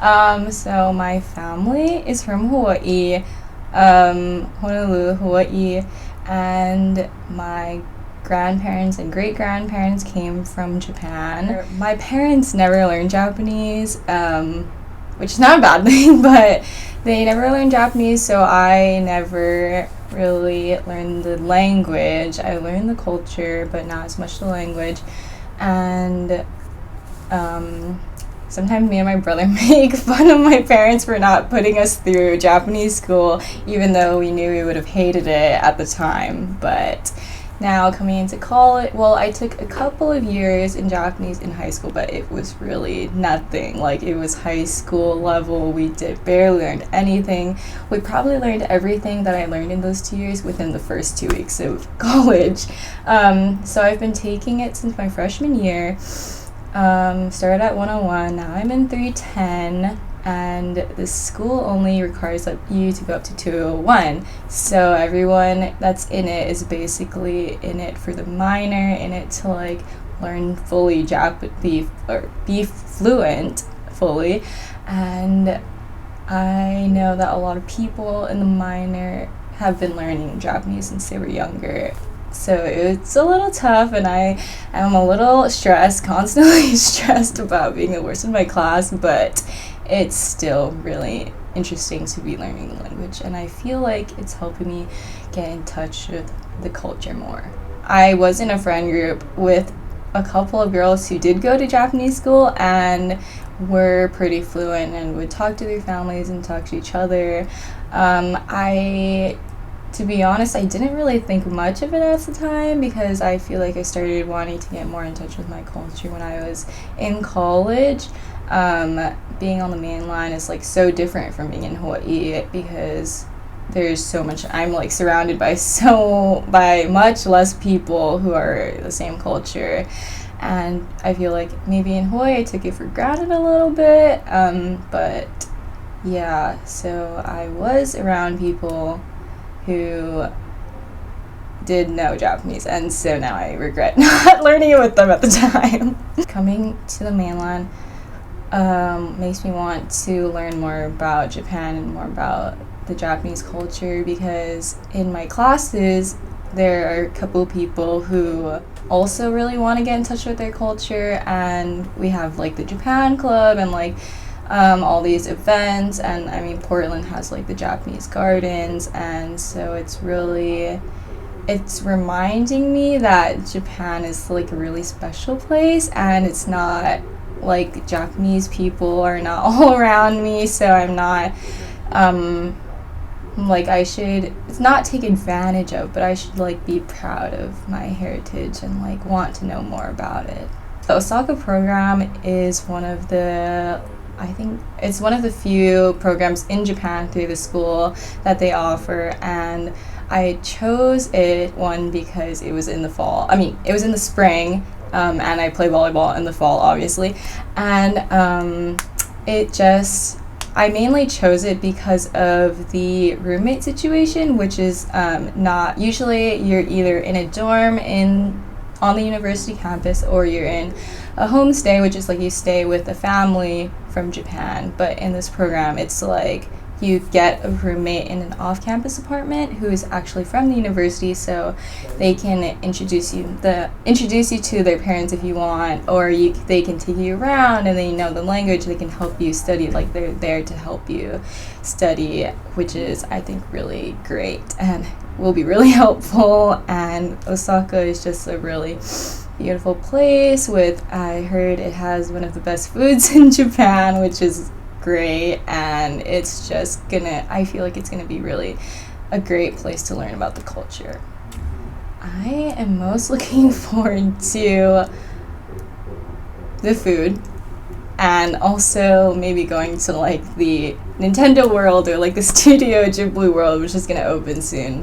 So my family is from Hawaii, Honolulu, Hawaii, and my grandparents and great grandparents came from Japan. My parents never learned Japanese, which is not a bad thing, but they never learned Japanese, so I never really learned the language. I learned the culture, but not as much the language. And sometimes me and my brother make fun of my parents for not putting us through Japanese school, even though we knew we would have hated it at the time. But now coming into college, well, I took a couple of years in Japanese in high school, but it was really nothing. Like, it was high school level. We did barely learned anything. We probably learned everything that I learned in those 2 years within the first 2 weeks of college. So I've been taking it since my freshman year. Started at 101, now I'm in 310, and the school only requires you to go up to 201. So everyone that's in it is basically in it for the minor, in it to like learn fully be fluent fully. And I know that a lot of people in the minor have been learning Japanese since they were younger. So it's a little tough, and I am a little stressed, constantly stressed about being the worst in my class, but it's still really interesting to be learning the language, and I feel like it's helping me get in touch with the culture more. I was in a friend group with a couple of girls who did go to Japanese school and were pretty fluent and would talk to their families and talk to each other. To be honest, I didn't really think much of it at the time because I feel like I started wanting to get more in touch with my culture when I was in college. Being on the main line is like so different from being in Hawaii because there's so much, I'm like surrounded by much less people who are the same culture. And I feel like maybe in Hawaii I took it for granted a little bit, but yeah, so I was around people who did know Japanese, and so now I regret not learning it with them at the time. Coming to the mainland makes me want to learn more about Japan and more about the Japanese culture, because in my classes there are a couple people who also really want to get in touch with their culture, and we have like the Japan Club and like all these events, and I mean Portland has like the Japanese gardens, and so it's reminding me that Japan is like a really special place, and it's not like Japanese people are not all around me, so I'm not like I should, it's not take advantage of, but I should like be proud of my heritage and like want to know more about it. The Osaka program is I think it's one of the few programs in Japan through the school that they offer, and I chose one because it was in the fall. I mean, it was in the spring, and I play volleyball in the fall, obviously, and I mainly chose it because of the roommate situation, which is not usually, you're either in a dorm on the university campus, or you're in a homestay, which is like you stay with a family from Japan. But in this program, it's like you get a roommate in an off-campus apartment who is actually from the university, so they can introduce you to their parents if you want, or they can take you around, and they know the language, they can help you study, like they're there to help you study, which is, I think, really great and will be really helpful. And Osaka is just a really beautiful place I heard it has one of the best foods in Japan, which is great, and it's just I feel like it's gonna be really a great place to learn about the culture. I am most looking forward to the food, and also maybe going to like the Nintendo World or like the Studio Ghibli World, which is gonna open soon.